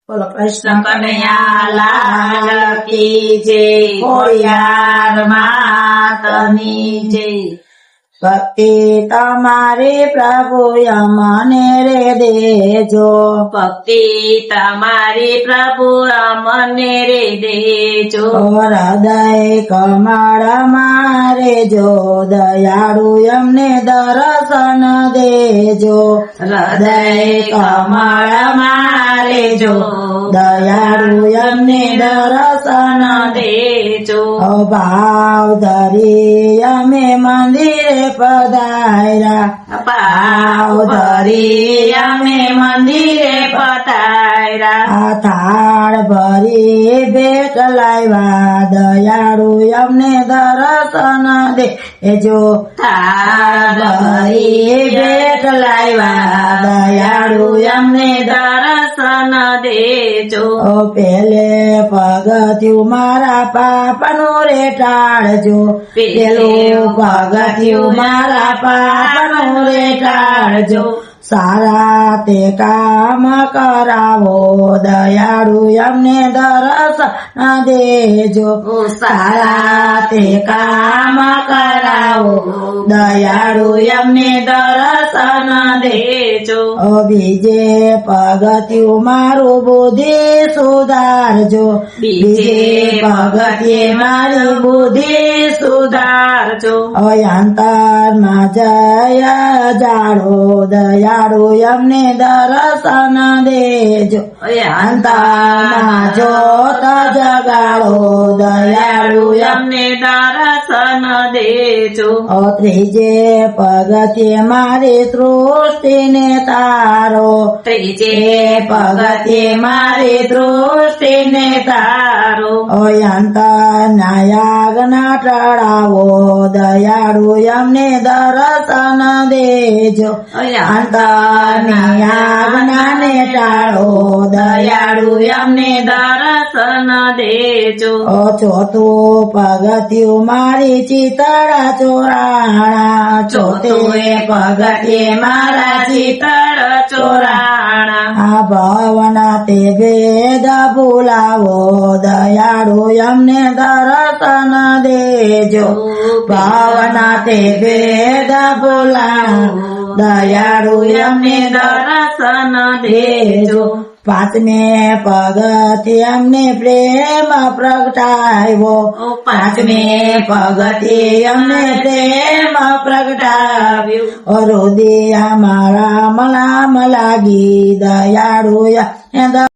બોલો કૃષ્ણ કનૈયા લાલ કી જય, ખોડિયાર માતની જય. ભક્તિ તમારી પ્રભુ અમને રે દેજો, ભક્તિ તમારી પ્રભુ અમને રે દેજો. હૃદય કમળ મારે જો દયાળુ અમને દર્શન દેજો, હૃદય કમળ મારે જો દયાળુ અમને દર્શન દેજો. ભાવ ધરી અમે મંદિરે પધાર્યા, ભાવ ધરી અમે મંદિરે પધાર્યા. આ થાળ ભરી ભેટ લાવ્યા દયાળુ અમને દર્શન દેજો, થાળ ભરી ભેટ લાવ્યા દયાળુ અમને દર્શન દેજો. પેલે પગથિયું મારા પાપનું રે ટાળજો, પેલું પગથિયું મારા પાપનું રે ટાળજો. સારા તે કામ કરાવો દયાળુ અમને દર્શન દેજો, સારા તે કામ કરાવો દયાળુ અમને દર્શન દેજો. બીજે પગથિયું મારું બુદ્ધિ સુધારજો, બીજે પગથિયે મારી બુદ્ધિ સુધારજો. અંતરમાં જય જાળો દયાળુ અમને દર્શન દેજો, અંતરમાં જોત જગાડો દયાળુ અમને દર્શન દેજો. ત્રીજે પગથિયે મારી સૃષ્ટિને તારો, ત્રીજે પગથિયે મારી દૃષ્ટિને તારો. અંતરના યાગના ટળાવો દયાળુ અમને દર્શન દેજો, અંતરના યાગનાને ટાળો દયાળુ અમને દર્શન દેજો. ચોથું પગથિયું મારી ચિતળા ચોરાણા, ચોથુએ પગથિયે મારા ચિતળ ચોરાણા. આ ભવના તે ભેદ ભૂલાવો દયાળુ અમને દર્શન દેજો, ભાવના તે ભેદ ભૂલાવો દયાળુ અમને દર્શન દેજો. પાંચમે પગથિયે અમને પ્રેમ પ્રગટાવ્યો, પાંચમે પગથિયે અમને પ્રેમ પ્રગટાવ્યું. હૃદય મારા મલામ લાગી દયાળુ